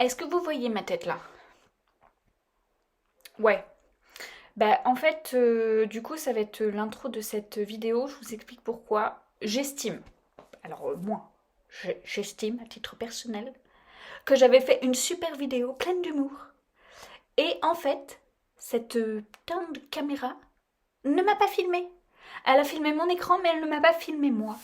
Est-ce que vous voyez ma tête là? Ouais. Bah en fait, du coup, ça va être l'intro de cette vidéo. Je vous explique pourquoi. J'estime, alors moi, j'estime à titre personnel, que j'avais fait une super vidéo pleine d'humour. Et en fait, cette putain de caméra ne m'a pas filmé. Elle a filmé mon écran, mais elle ne m'a pas filmé moi.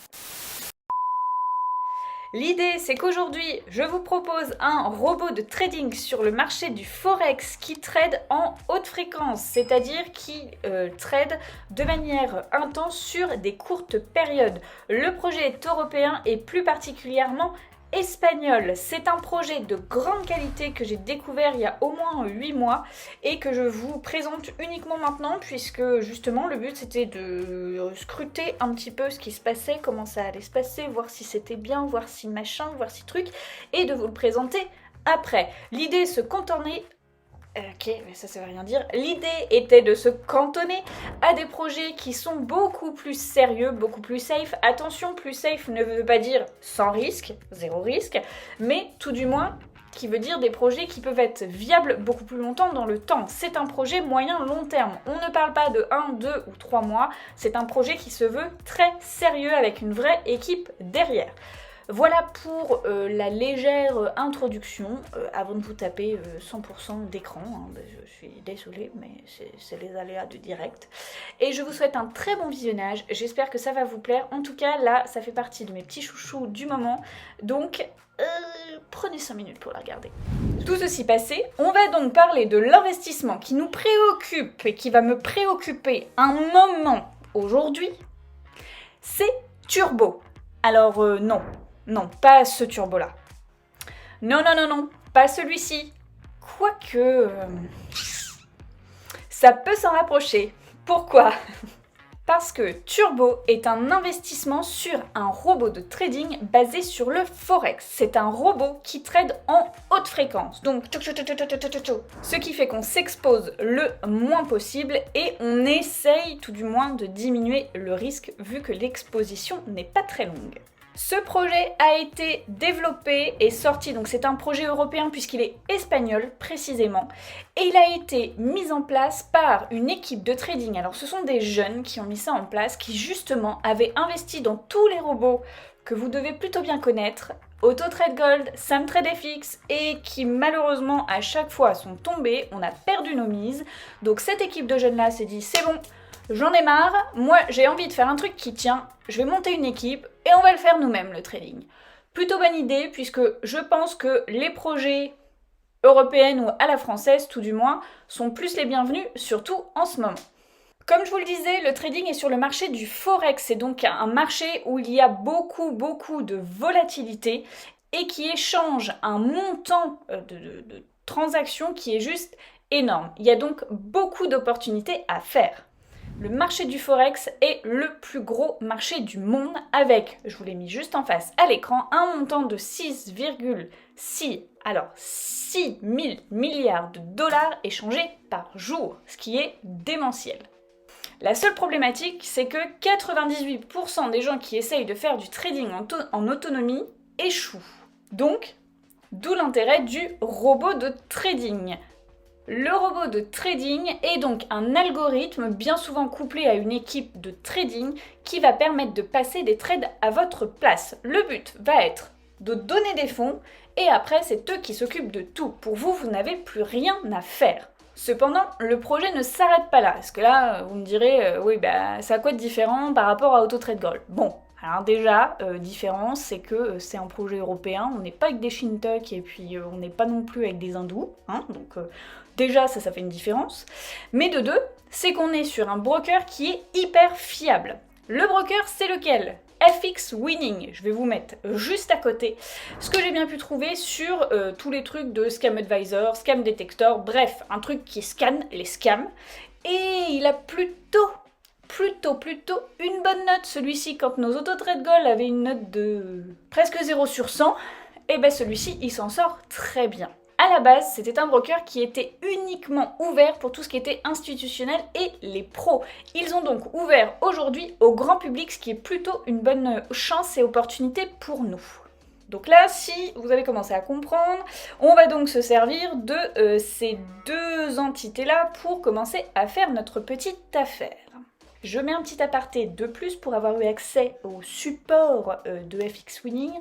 L'idée, c'est qu'aujourd'hui, je vous propose un robot de trading sur le marché du Forex qui trade en haute fréquence, c'est-à-dire qui trade de manière intense sur des courtes périodes. Le projet est européen et plus particulièrement espagnol. C'est un projet de grande qualité que j'ai découvert il y a au moins 8 mois et que je vous présente uniquement maintenant puisque justement le but c'était de scruter un petit peu ce qui se passait, comment ça allait se passer, voir si c'était bien, voir si machin, voir si truc et de vous le présenter après. L'idée se contenait Ok, mais ça veut rien dire. L'idée était de se cantonner à des projets qui sont beaucoup plus sérieux, beaucoup plus safe. Attention, plus safe ne veut pas dire sans risque, zéro risque, mais tout du moins qui veut dire des projets qui peuvent être viables beaucoup plus longtemps dans le temps. C'est un projet moyen-long terme. On ne parle pas de 1, 2 ou 3 mois. C'est un projet qui se veut très sérieux avec une vraie équipe derrière. Voilà pour la légère introduction, avant de vous taper 100% d'écran, hein, je suis désolée, mais c'est les aléas du direct. Et je vous souhaite un très bon visionnage, j'espère que ça va vous plaire. En tout cas, là, ça fait partie de mes petits chouchous du moment, donc prenez 5 minutes pour la regarder. Tout ceci passé, on va donc parler de l'investissement qui nous préoccupe et qui va me préoccuper un moment aujourd'hui, c'est Turbo. Alors non. Non, pas ce turbo-là. Non, non, non, non, pas celui-ci. Quoique... ça peut s'en rapprocher. Pourquoi? Parce que Turbo est un investissement sur un robot de trading basé sur le Forex. C'est un robot qui trade en haute fréquence. Donc, ce qui fait qu'on s'expose le moins possible et on essaye tout du moins de diminuer le risque vu que l'exposition n'est pas très longue. Ce projet a été développé et sorti, donc c'est un projet européen puisqu'il est espagnol précisément, et il a été mis en place par une équipe de trading. Alors ce sont des jeunes qui ont mis ça en place, qui justement avaient investi dans tous les robots que vous devez plutôt bien connaître, AutoTrade Gold, SamTrade FX, et qui malheureusement à chaque fois sont tombés, on a perdu nos mises. Donc cette équipe de jeunes là s'est dit c'est bon, j'en ai marre, moi j'ai envie de faire un truc qui tient, je vais monter une équipe et on va le faire nous-mêmes le trading. Plutôt bonne idée puisque je pense que les projets européens ou à la française tout du moins sont plus les bienvenus, surtout en ce moment. Comme je vous le disais, le trading est sur le marché du Forex, c'est donc un marché où il y a beaucoup de volatilité et qui échange un montant de transactions qui est juste énorme. Il y a donc beaucoup d'opportunités à faire. Le marché du Forex est le plus gros marché du monde avec, je vous l'ai mis juste en face à l'écran, un montant de 6,6 000 milliards de dollars échangés par jour, ce qui est démentiel. La seule problématique, c'est que 98% des gens qui essayent de faire du trading en autonomie échouent. Donc, d'où l'intérêt du robot de trading. Le robot de trading est donc un algorithme bien souvent couplé à une équipe de trading qui va permettre de passer des trades à votre place. Le but va être de donner des fonds et après c'est eux qui s'occupent de tout. Pour vous, vous n'avez plus rien à faire. Cependant, le projet ne s'arrête pas là. Parce que là, vous me direz, oui, bah, ça a quoi de différent par rapport à AutoTrade Gold? Bon, alors déjà, différence, c'est que c'est un projet européen, on n'est pas avec des Shintok et puis on n'est pas non plus avec des hindous, hein, donc déjà ça fait une différence. Mais de deux, c'est qu'on est sur un broker qui est hyper fiable. Le broker, c'est lequel? FX Winning, je vais vous mettre juste à côté ce que j'ai bien pu trouver sur tous les trucs de Scam Advisor, Scam Detector, bref, un truc qui scanne les scams. Et il a plutôt une bonne note celui-ci. Quand nos AutoTrade Gold avaient une note de presque 0 sur 100, et ben celui-ci il s'en sort très bien. À la base, c'était un broker qui était uniquement ouvert pour tout ce qui était institutionnel et les pros. Ils ont donc ouvert aujourd'hui au grand public, ce qui est plutôt une bonne chance et opportunité pour nous. Donc là, si vous avez commencé à comprendre, on va donc se servir de ces deux entités-là pour commencer à faire notre petite affaire. Je mets un petit aparté de plus pour avoir eu accès au support de FX Winning.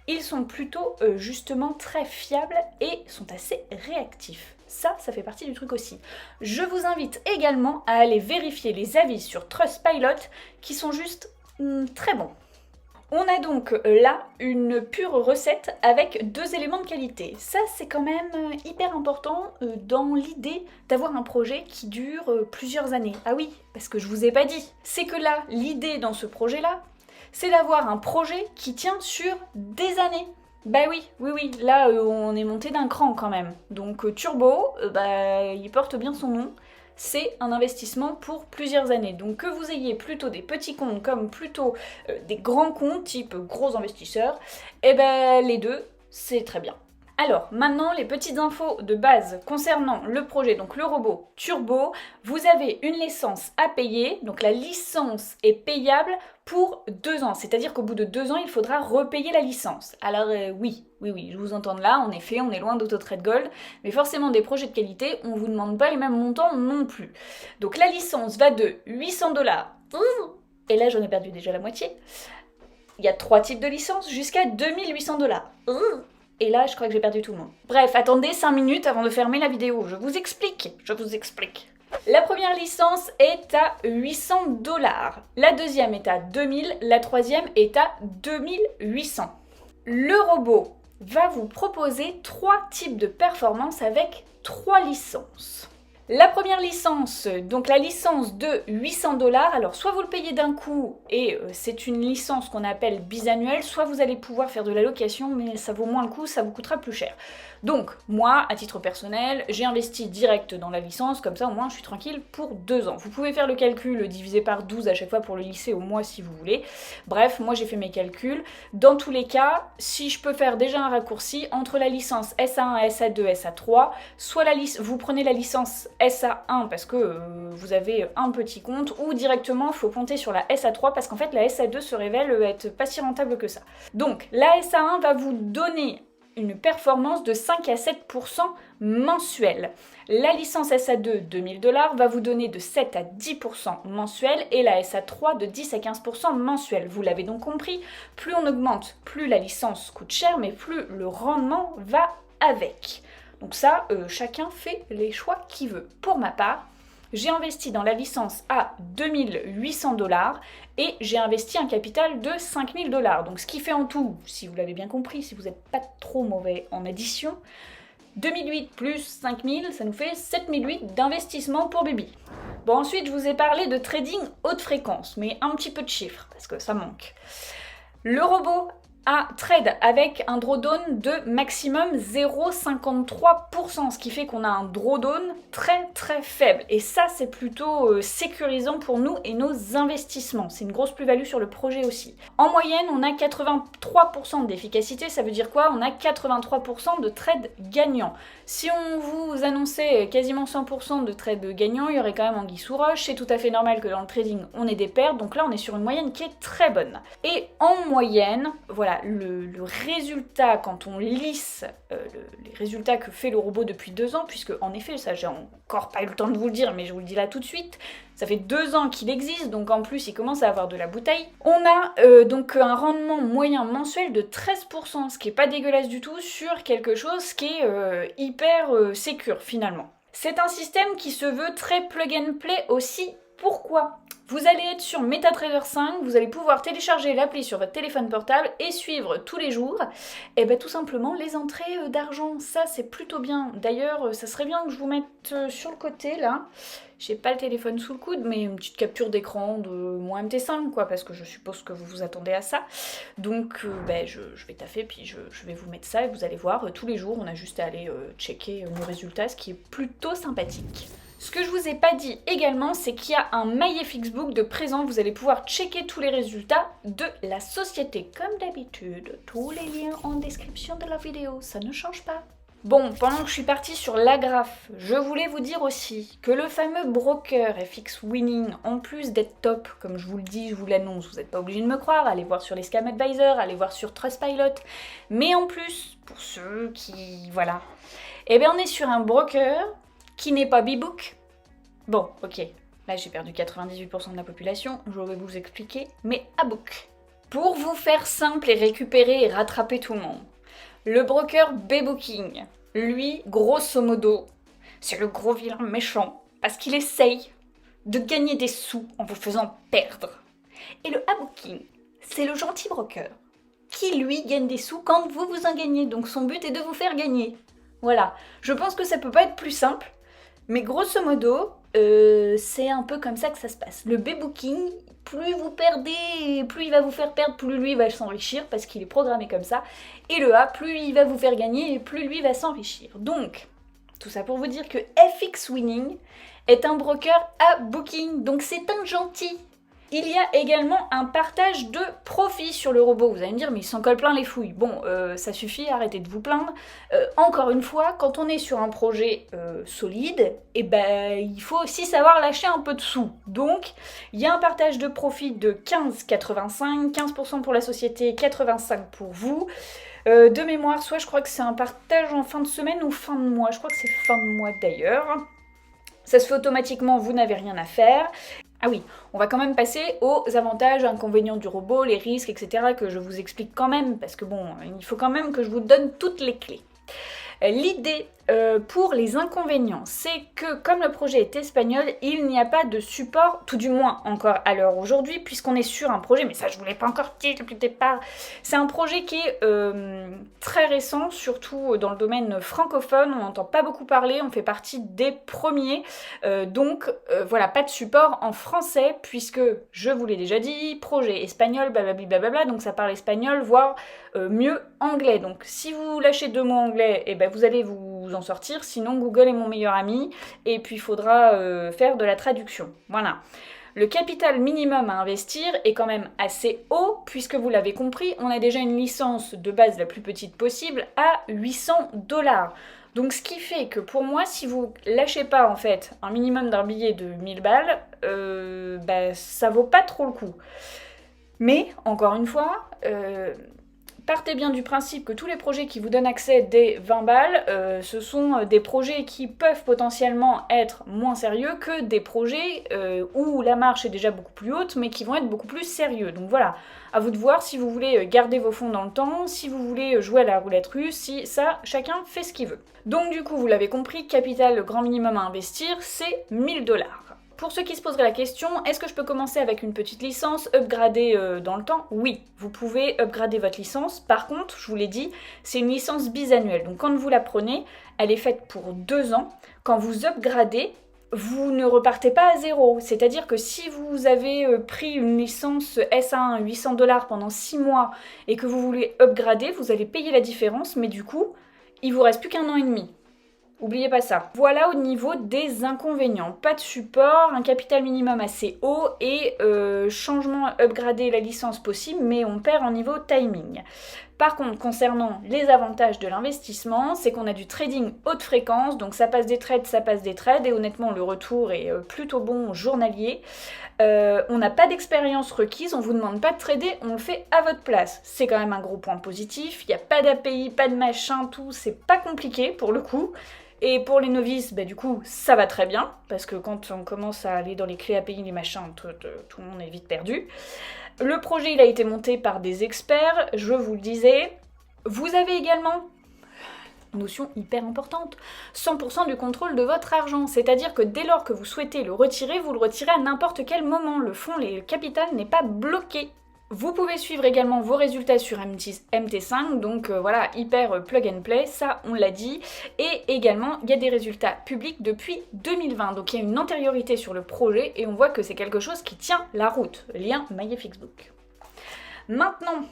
Ils sont plutôt justement très fiables et sont assez réactifs. Ça fait partie du truc aussi. Je vous invite également à aller vérifier les avis sur Trustpilot qui sont juste très bons. On a donc là une pure recette avec 2 éléments de qualité. Ça, c'est quand même hyper important dans l'idée d'avoir un projet qui dure plusieurs années. Ah oui, parce que je vous ai pas dit. C'est que là, l'idée dans ce projet-là, c'est d'avoir un projet qui tient sur des années. Bah oui, là on est monté d'un cran quand même. Donc Turbo, il porte bien son nom. C'est un investissement pour plusieurs années. Donc que vous ayez plutôt des petits comptes comme plutôt des grands comptes type gros investisseurs, les deux, c'est très bien. Alors, maintenant, les petites infos de base concernant le projet, donc le robot Turbo. Vous avez une licence à payer, donc la licence est payable pour 2 ans. C'est-à-dire qu'au bout de 2 ans, il faudra repayer la licence. Alors oui, je vous entends là, en effet, on est loin d'AutoTrade Gold, mais forcément des projets de qualité, on vous demande pas les mêmes montants non plus. Donc la licence va de 800 $, et là j'en ai perdu déjà la moitié. Il y a 3 types de licences jusqu'à 2800 $. Et là, je crois que j'ai perdu tout le monde. Bref, attendez 5 minutes avant de fermer la vidéo. Je vous explique. La première licence est à 800 $. La deuxième est à 2000. La troisième est à 2800. Le robot va vous proposer 3 types de performances avec 3 licences. La première licence, donc la licence de 800 $, alors soit vous le payez d'un coup et c'est une licence qu'on appelle bisannuelle, soit vous allez pouvoir faire de la location mais ça vaut moins le coup, ça vous coûtera plus cher. Donc moi, à titre personnel, j'ai investi direct dans la licence, comme ça au moins je suis tranquille pour 2 ans. Vous pouvez faire le calcul, diviser par 12 à chaque fois pour le lisser au mois si vous voulez. Bref, moi j'ai fait mes calculs. Dans tous les cas, si je peux faire déjà un raccourci entre la licence SA1, SA2, SA3, soit vous prenez la licence SA1 parce que vous avez un petit compte, ou directement il faut compter sur la SA3 parce qu'en fait la SA2 se révèle être pas si rentable que ça. Donc la SA1 va vous donner une performance de 5 à 7% mensuel. La licence SA2 2000 $ va vous donner de 7 à 10% mensuel et la SA3 de 10 à 15% mensuel. Vous l'avez donc compris, plus on augmente, plus la licence coûte cher, mais plus le rendement va avec. Donc ça, chacun fait les choix qu'il veut. Pour ma part, j'ai investi dans la licence à 2800 $ et j'ai investi un capital de 5000 $. Donc ce qui fait en tout, si vous l'avez bien compris, si vous n'êtes pas trop mauvais en addition, 2008 plus 5000, ça nous fait 7008 d'investissement pour Bibi. Bon, ensuite, je vous ai parlé de trading haute fréquence, mais un petit peu de chiffres, parce que ça manque. Le robot trade avec un drawdown de maximum 0,53%, ce qui fait qu'on a un drawdown très faible. Et ça, c'est plutôt sécurisant pour nous et nos investissements. C'est une grosse plus-value sur le projet aussi. En moyenne, on a 83% d'efficacité. Ça veut dire quoi? On a 83% de trades gagnants. Si on vous annonçait quasiment 100% de trades gagnants, il y aurait quand même anguille sous roche. C'est tout à fait normal que dans le trading, on ait des pertes. Donc là, on est sur une moyenne qui est très bonne. Et en moyenne, voilà, le résultat, quand on lisse les résultats que fait le robot depuis 2 ans, puisque en effet, ça j'ai encore pas eu le temps de vous le dire, mais je vous le dis là tout de suite, ça fait 2 ans qu'il existe, donc en plus il commence à avoir de la bouteille. On a donc un rendement moyen mensuel de 13%, ce qui est pas dégueulasse du tout, sur quelque chose qui est hyper sécure finalement. C'est un système qui se veut très plug and play aussi. Pourquoi ? Vous allez être sur MetaTrader 5, vous allez pouvoir télécharger l'appli sur votre téléphone portable et suivre tous les jours, et tout simplement les entrées d'argent. Ça, c'est plutôt bien. D'ailleurs, ça serait bien que je vous mette sur le côté, là. J'ai pas le téléphone sous le coude, mais une petite capture d'écran de mon MT5, quoi, parce que je suppose que vous vous attendez à ça. Donc, je vais taffer, puis je vais vous mettre ça, et vous allez voir, tous les jours, on a juste à aller checker nos résultats, ce qui est plutôt sympathique. Ce que je vous ai pas dit également, c'est qu'il y a un MyFXBook de présent. Vous allez pouvoir checker tous les résultats de la société. Comme d'habitude, tous les liens en description de la vidéo, ça ne change pas. Bon, pendant que je suis partie sur l'agrafe, je voulais vous dire aussi que le fameux broker FX Winning, en plus d'être top, comme je vous le dis, je vous l'annonce, vous n'êtes pas obligé de me croire, allez voir sur les Scam Advisor, allez voir sur Trustpilot, mais en plus, pour ceux qui... voilà, eh bien on est sur un broker qui n'est pas Bbook. Bon, ok, là j'ai perdu 98% de la population, je vais vous expliquer, mais Abook. Pour vous faire simple et récupérer et rattraper tout le monde. Le broker Bbooking, lui, grosso modo, c'est le gros vilain méchant parce qu'il essaye de gagner des sous en vous faisant perdre. Et le Abooking, c'est le gentil broker qui, lui, gagne des sous quand vous vous en gagnez. Donc son but est de vous faire gagner. Voilà, je pense que ça peut pas être plus simple, mais grosso modo, c'est un peu comme ça que ça se passe. Le Bbooking, plus vous perdez, plus il va vous faire perdre, plus lui va s'enrichir parce qu'il est programmé comme ça. Et le A, plus il va vous faire gagner et plus lui va s'enrichir. Donc, tout ça pour vous dire que FX Winning est un broker à booking, donc c'est un gentil. Il y a également un partage de profit sur le robot. Vous allez me dire, mais il s'en colle plein les fouilles. Bon, ça suffit, arrêtez de vous plaindre. Encore une fois, quand on est sur un projet solide, eh ben, il faut aussi savoir lâcher un peu de sous. Donc, il y a un partage de profit de 15,85, 15% pour la société, 85% pour vous. De mémoire, soit je crois que c'est un partage en fin de semaine ou fin de mois. Je crois que c'est fin de mois d'ailleurs. Ça se fait automatiquement, vous n'avez rien à faire. Ah oui, on va quand même passer aux avantages, inconvénients du robot, les risques, etc. que je vous explique quand même, parce que bon, il faut quand même que je vous donne toutes les clés. L'idée pour les inconvénients, c'est que comme le projet est espagnol, il n'y a pas de support, tout du moins encore à l'heure aujourd'hui, puisqu'on est sur un projet, mais ça je ne vous l'ai pas encore dit depuis le départ, c'est un projet qui est très récent, surtout dans le domaine francophone, on n'entend pas beaucoup parler, on fait partie des premiers, donc voilà, pas de support en français, puisque, je vous l'ai déjà dit, projet espagnol, blablabla, donc ça parle espagnol, voire mieux anglais. Donc si vous lâchez 2 mots anglais, et ben vous allez vous en sortir, sinon Google est mon meilleur ami, et puis il faudra faire de la traduction. Voilà. Le capital minimum à investir est quand même assez haut, puisque vous l'avez compris, on a déjà une licence de base la plus petite possible à 800$. Donc ce qui fait que pour moi, si vous lâchez pas en fait un minimum d'un billet de 1000 balles, bah, ça vaut pas trop le coup. Mais, encore une fois, partez bien du principe que tous les projets qui vous donnent accès des 20 balles, ce sont des projets qui peuvent potentiellement être moins sérieux que des projets où la marche est déjà beaucoup plus haute, mais qui vont être beaucoup plus sérieux. Donc voilà, à vous de voir si vous voulez garder vos fonds dans le temps, si vous voulez jouer à la roulette russe, si ça, chacun fait ce qu'il veut. Donc du coup, vous l'avez compris, capital, le grand minimum à investir, c'est 1000$. Pour ceux qui se poseraient la question, est-ce que je peux commencer avec une petite licence, upgrader dans le temps? Oui, vous pouvez upgrader votre licence. Par contre, je vous l'ai dit, c'est une licence bisannuelle. Donc quand vous la prenez, elle est faite pour 2 ans. Quand vous upgradez, vous ne repartez pas à zéro. C'est-à-dire que si vous avez pris une licence S1 $800 pendant 6 mois et que vous voulez upgrader, vous allez payer la différence, mais du coup, il vous reste plus qu'1 an et demi. Oubliez pas ça. Voilà au niveau des inconvénients. Pas de support, un capital minimum assez haut et changement upgrader la licence possible, mais on perd en niveau timing. Par contre, concernant les avantages de l'investissement, c'est qu'on a du trading haute fréquence, donc ça passe des trades, et honnêtement le retour est plutôt bon journalier. On n'a pas d'expérience requise, on vous demande pas de trader, on le fait à votre place. C'est quand même un gros point positif, il n'y a pas d'API, pas de machin, tout, c'est pas compliqué pour le coup. Et pour les novices, bah, du coup, ça va très bien, parce que quand on commence à aller dans les clés API, les machins, tout le monde est vite perdu. Le projet, il a été monté par des experts, je vous le disais. Vous avez également, notion hyper importante, 100% du contrôle de votre argent. C'est-à-dire que dès lors que vous souhaitez le retirer, vous le retirez à n'importe quel moment. Le fonds, le capital n'est pas bloqué. Vous pouvez suivre également vos résultats sur MT5, donc voilà, hyper plug and play, ça on l'a dit. Et également, il y a des résultats publics depuis 2020, donc il y a une antériorité sur le projet et on voit que c'est quelque chose qui tient la route. Lien MyFXBook. Maintenant,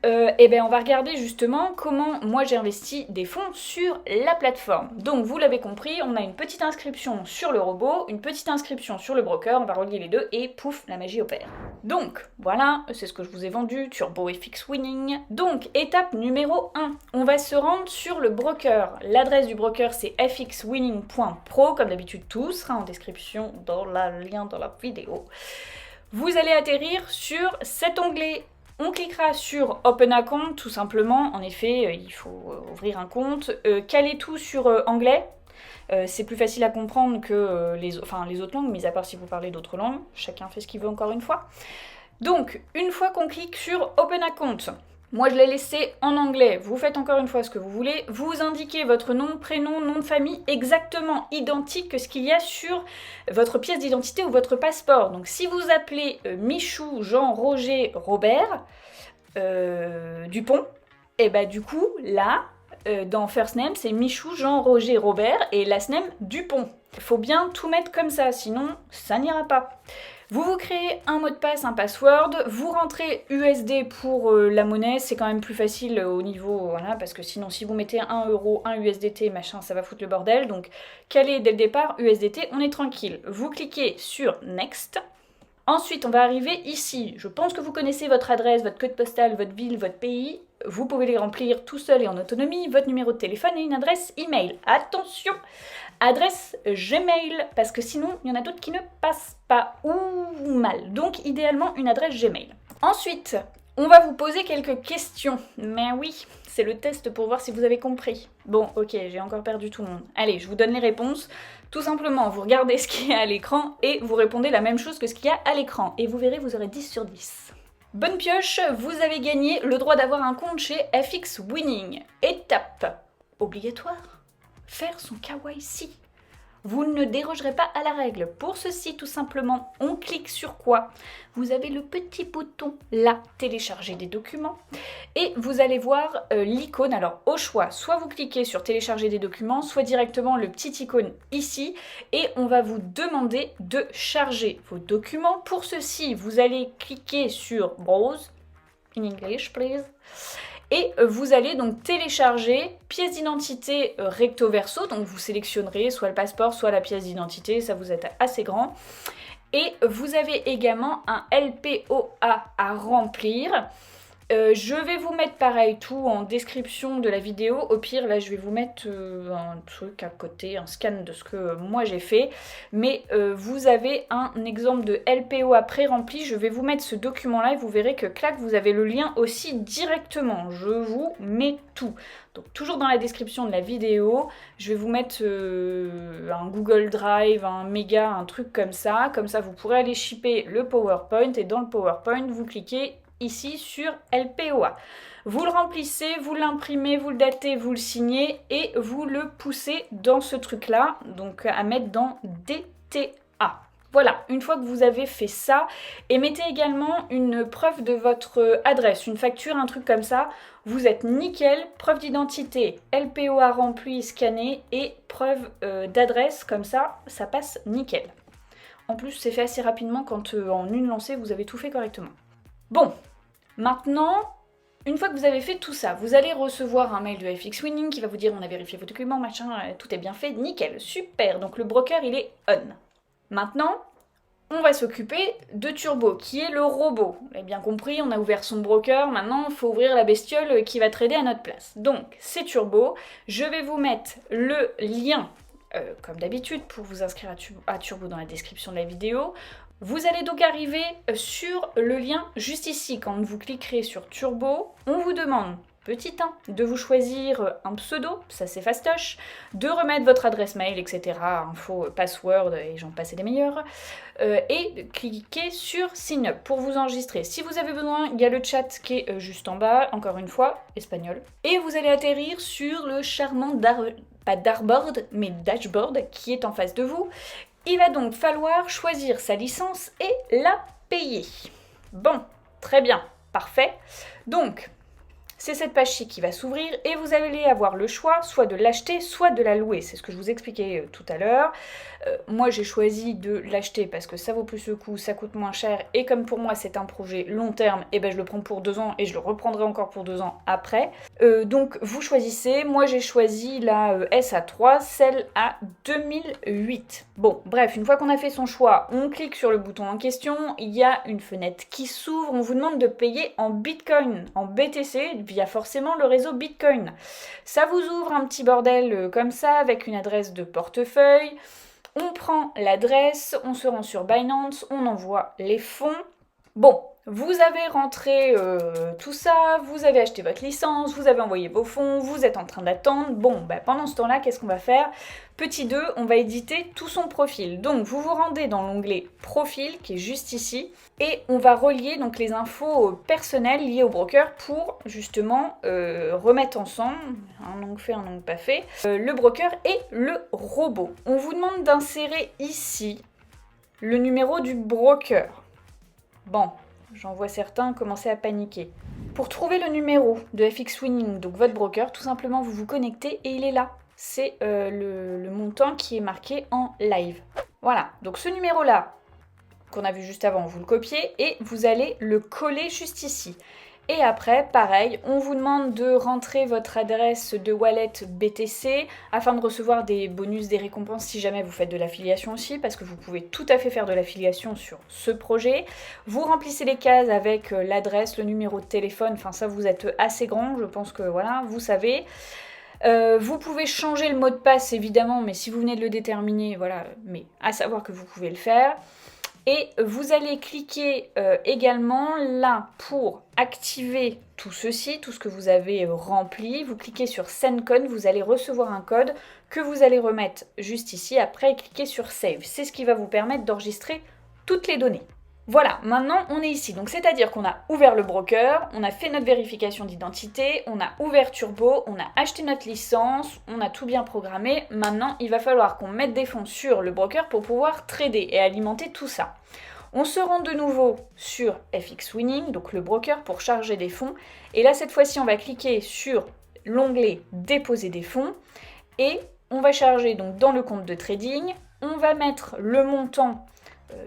et bien on va regarder justement comment moi j'ai investi des fonds sur la plateforme. Donc vous l'avez compris, on a une petite inscription sur le robot, une petite inscription sur le broker, on va relier les deux et pouf, la magie opère. Donc voilà, c'est ce que je vous ai vendu, TurboFX Winning. Donc étape numéro 1, on va se rendre sur le broker. L'adresse du broker c'est fxwinning.pro, comme d'habitude tout sera en description dans le lien dans la vidéo. Vous allez atterrir sur cet onglet. On cliquera sur Open Account tout simplement. En effet, il faut ouvrir un compte. Caler tout sur anglais. C'est plus facile à comprendre que les autres langues, mis à part si vous parlez d'autres langues. Chacun fait ce qu'il veut encore une fois. Donc, une fois qu'on clique sur Open Account, moi je l'ai laissé en anglais, vous faites encore une fois ce que vous voulez, vous indiquez votre nom, prénom, nom de famille exactement identique que ce qu'il y a sur votre pièce d'identité ou votre passeport. Donc si vous appelez Michou, Jean, Roger, Robert, Dupont, et bah du coup là, dans First Name c'est Michou, Jean, Roger, Robert et Last Name Dupont. Il faut bien tout mettre comme ça, sinon ça n'ira pas. Vous vous créez un mot de passe, un password, vous rentrez USD pour la monnaie, c'est quand même plus facile au niveau, voilà, parce que sinon si vous mettez 1 euro, 1 USDT, machin, ça va foutre le bordel, donc calé dès le départ, USDT, on est tranquille. Vous cliquez sur Next. Ensuite, on va arriver ici. Je pense que vous connaissez votre adresse, votre code postal, votre ville, votre pays. Vous pouvez les remplir tout seul et en autonomie, votre numéro de téléphone et une adresse email. Attention, adresse Gmail, parce que sinon, il y en a d'autres qui ne passent pas ou mal. Donc, idéalement, une adresse Gmail. Ensuite, on va vous poser quelques questions. Mais oui, c'est le test pour voir si vous avez compris. Bon, ok, j'ai encore perdu tout le monde. Allez, je vous donne les réponses. Tout simplement, vous regardez ce qu'il y a à l'écran et vous répondez la même chose que ce qu'il y a à l'écran. Et vous verrez, vous aurez 10 sur 10. Bonne pioche, vous avez gagné le droit d'avoir un compte chez FX Winning. Étape obligatoire, faire son KYC. Vous ne dérogerez pas à la règle. Pour ceci, tout simplement, on clique sur quoi? Vous avez le petit bouton là, télécharger des documents, et vous allez voir l'icône. Alors au choix, soit vous cliquez sur télécharger des documents, soit directement le petit icône ici, et on va vous demander de charger vos documents. Pour ceci, vous allez cliquer sur Browse, in English please. Et vous allez donc télécharger pièce d'identité recto verso, donc vous sélectionnerez soit le passeport, soit la pièce d'identité, ça vous est assez grand. Et vous avez également un LPOA à remplir. Je vais vous mettre pareil tout en description de la vidéo. Au pire, là, je vais vous mettre un truc à côté, un scan de ce que moi j'ai fait. Mais vous avez un exemple de LPOA pré-rempli. Je vais vous mettre ce document-là et vous verrez que, clac, vous avez le lien aussi directement. Je vous mets tout. Donc, toujours dans la description de la vidéo, je vais vous mettre un Google Drive, un méga, un truc comme ça. Comme ça, vous pourrez aller shipper le PowerPoint. Et dans le PowerPoint, vous cliquez ici sur LPOA. Vous le remplissez, vous l'imprimez, vous le datez, vous le signez et vous le poussez dans ce truc-là, donc à mettre dans DTA. Voilà, une fois que vous avez fait ça, et mettez également une preuve de votre adresse, une facture, un truc comme ça, vous êtes nickel, preuve d'identité, LPOA rempli, scanné et preuve d'adresse, comme ça, ça passe nickel. En plus, c'est fait assez rapidement quand en une lancée, vous avez tout fait correctement. Bon, maintenant, une fois que vous avez fait tout ça, vous allez recevoir un mail de FX Winning qui va vous dire on a vérifié vos documents, machin, tout est bien fait, nickel, super. Donc le broker, il est on. Maintenant, on va s'occuper de Turbo, qui est le robot. Vous avez bien compris, on a ouvert son broker, maintenant il faut ouvrir la bestiole qui va trader à notre place. Donc, c'est Turbo. Je vais vous mettre le lien, comme d'habitude, pour vous inscrire à Turbo dans la description de la vidéo. Vous allez donc arriver sur le lien juste ici. Quand vous cliquerez sur Turbo, on vous demande, petit 1, de vous choisir un pseudo, ça c'est fastoche, de remettre votre adresse mail, etc., info, password, et j'en passe et des meilleurs, et de cliquer sur Sign Up pour vous enregistrer. Si vous avez besoin, il y a le chat qui est juste en bas, encore une fois, espagnol. Et vous allez atterrir sur le charmant pas darboard, mais dashboard qui est en face de vous. Il va donc falloir choisir sa licence et la payer. Bon, très bien, parfait. Donc, C'est cette page-ci qui va s'ouvrir et vous allez avoir le choix soit de l'acheter, soit de la louer. C'est ce que je vous expliquais tout à l'heure. Moi j'ai choisi de l'acheter parce que ça vaut plus le coup, ça coûte moins cher et comme pour moi c'est un projet long terme, et ben je le prends pour 2 ans et je le reprendrai encore pour 2 ans après. Donc vous choisissez, moi j'ai choisi la SA3, celle à 2008. Bon bref, une fois qu'on a fait son choix, on clique sur le bouton en question, il y a une fenêtre qui s'ouvre, on vous demande de payer en Bitcoin, en BTC, via forcément le réseau Bitcoin. Ça vous ouvre un petit bordel comme ça avec une adresse de portefeuille. On prend l'adresse, on se rend sur Binance, on envoie les fonds. Bon, vous avez rentré tout ça, vous avez acheté votre licence, vous avez envoyé vos fonds, vous êtes en train d'attendre. Bon, pendant ce temps-là, qu'est-ce qu'on va faire? Petit 2, on va éditer tout son profil. Donc, vous vous rendez dans l'onglet Profil, qui est juste ici, et on va relier donc les infos personnelles liées au broker pour justement remettre ensemble, un ongle fait, un ongle pas fait, le broker et le robot. On vous demande d'insérer ici le numéro du broker. Bon, j'en vois certains commencer à paniquer. Pour trouver le numéro de FX Winning, donc votre broker, tout simplement vous vous connectez et il est là. C'est le montant qui est marqué en live. Voilà, donc ce numéro-là, qu'on a vu juste avant, vous le copiez et vous allez le coller juste ici. Et après, pareil, on vous demande de rentrer votre adresse de wallet BTC afin de recevoir des bonus, des récompenses si jamais vous faites de l'affiliation aussi, parce que vous pouvez tout à fait faire de l'affiliation sur ce projet. Vous remplissez les cases avec l'adresse, le numéro de téléphone, enfin ça vous êtes assez grand, je pense que voilà, vous savez. Vous pouvez changer le mot de passe évidemment, mais si vous venez de le déterminer, voilà, mais à savoir que vous pouvez le faire. Et vous allez cliquer également là pour activer tout ceci, tout ce que vous avez rempli. Vous cliquez sur Send Code, vous allez recevoir un code que vous allez remettre juste ici. Après, cliquez sur Save. C'est ce qui va vous permettre d'enregistrer toutes les données. Voilà, maintenant on est ici. Donc c'est-à-dire qu'on a ouvert le broker, on a fait notre vérification d'identité, on a ouvert Turbo, on a acheté notre licence, on a tout bien programmé. Maintenant, il va falloir qu'on mette des fonds sur le broker pour pouvoir trader et alimenter tout ça. On se rend de nouveau sur FX Winning, donc le broker, pour charger des fonds. Et là, cette fois-ci, on va cliquer sur l'onglet Déposer des fonds et on va charger donc dans le compte de trading. On va mettre le montant.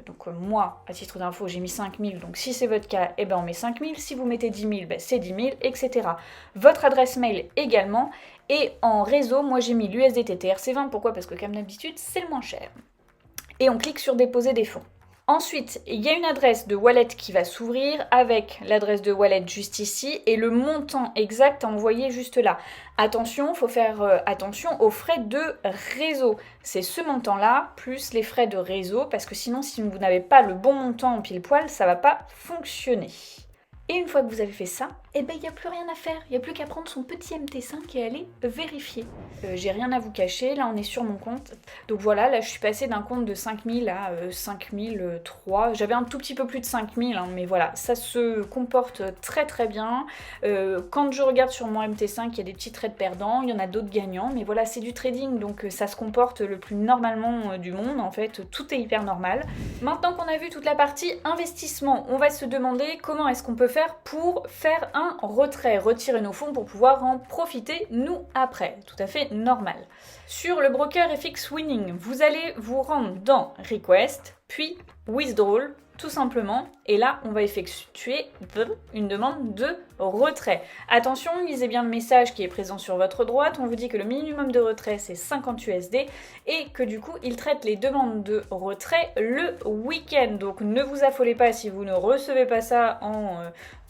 Donc moi, à titre d'info, j'ai mis 5000, donc si c'est votre cas, on met 5000. Si vous mettez 10 000, c'est 10 000, etc. Votre adresse mail également. Et en réseau, moi j'ai mis l'USDT TRC20. Pourquoi? Parce que comme d'habitude, c'est le moins cher. Et on clique sur déposer des fonds. Ensuite, il y a une adresse de wallet qui va s'ouvrir avec l'adresse de wallet juste ici et le montant exact à envoyer juste là. Attention, il faut faire attention aux frais de réseau. C'est ce montant-là plus les frais de réseau parce que sinon, si vous n'avez pas le bon montant en pile poil, ça ne va pas fonctionner. Et une fois que vous avez fait ça, il n'y a plus rien à faire. Il n'y a plus qu'à prendre son petit MT5 et aller vérifier. J'ai rien à vous cacher, là on est sur mon compte. Donc voilà, là je suis passée d'un compte de 5000 à 5003. J'avais un tout petit peu plus de 5000, mais voilà, ça se comporte très très bien. Quand je regarde sur mon MT5, il y a des petits trades perdants, il y en a d'autres gagnants. Mais voilà, c'est du trading, donc ça se comporte le plus normalement du monde. En fait, tout est hyper normal. Maintenant qu'on a vu toute la partie investissement, on va se demander comment est-ce qu'on peut faire pour faire un retrait, retirer nos fonds pour pouvoir en profiter nous après. Tout à fait normal. Sur le broker FX Winning, vous allez vous rendre dans Request, puis Withdrawal, tout simplement, et là on va effectuer une demande de retrait. Attention, lisez bien le message qui est présent sur votre droite, on vous dit que le minimum de retrait c'est 50 USD et que du coup il traite les demandes de retrait le week-end. Donc ne vous affolez pas si vous ne recevez pas ça en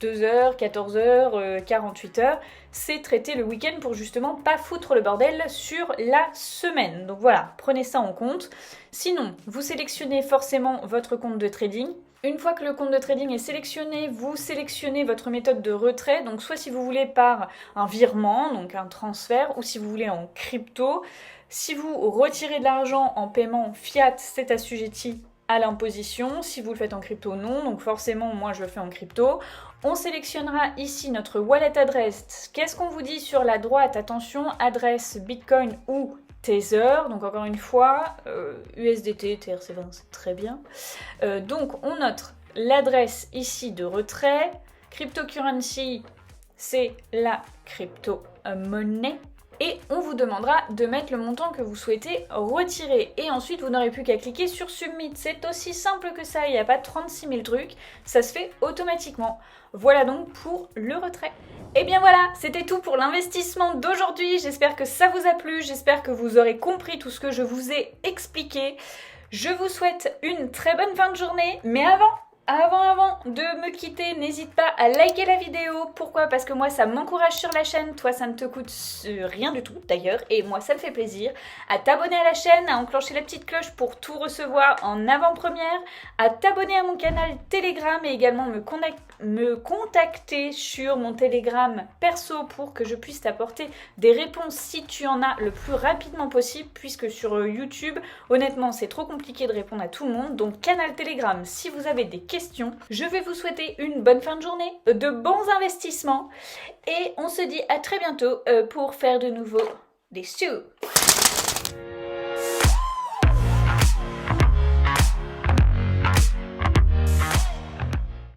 2 heures, 14 heures, 48 heures, c'est traité le week-end pour justement pas foutre le bordel sur la semaine. Donc voilà, prenez ça en compte. Sinon, vous sélectionnez forcément votre compte de trading. Une fois que le compte de trading est sélectionné, vous sélectionnez votre méthode de retrait. Donc soit si vous voulez par un virement, donc un transfert, ou si vous voulez en crypto. Si vous retirez de l'argent en paiement fiat, c'est assujetti à l'imposition. Si vous le faites en crypto, non. Donc forcément, moi je le fais en crypto. On sélectionnera ici notre wallet adresse. Qu'est-ce qu'on vous dit sur la droite? Attention, adresse Bitcoin ou Tether, donc encore une fois, USDT, TRC20, c'est très bien. Donc on note l'adresse ici de retrait, cryptocurrency, c'est la crypto-monnaie. Et on vous demandera de mettre le montant que vous souhaitez retirer. Et ensuite, vous n'aurez plus qu'à cliquer sur Submit. C'est aussi simple que ça, il n'y a pas 36 000 trucs, ça se fait automatiquement. Voilà donc pour le retrait. Et bien voilà, c'était tout pour l'investissement d'aujourd'hui. J'espère que ça vous a plu, j'espère que vous aurez compris tout ce que je vous ai expliqué. Je vous souhaite une très bonne fin de journée, mais avant de me quitter, n'hésite pas à liker la vidéo. Pourquoi? Parce que moi ça m'encourage sur la chaîne, toi ça ne te coûte rien du tout d'ailleurs, et moi ça me fait plaisir. À t'abonner à la chaîne, à enclencher la petite cloche pour tout recevoir en avant-première, à t'abonner à mon canal Telegram et également me contacter sur mon Telegram perso pour que je puisse t'apporter des réponses si tu en as le plus rapidement possible, puisque sur YouTube, honnêtement c'est trop compliqué de répondre à tout le monde. Donc canal Telegram si vous avez des questions. Je vais vous souhaiter une bonne fin de journée, de bons investissements et on se dit à très bientôt pour faire de nouveau des sous.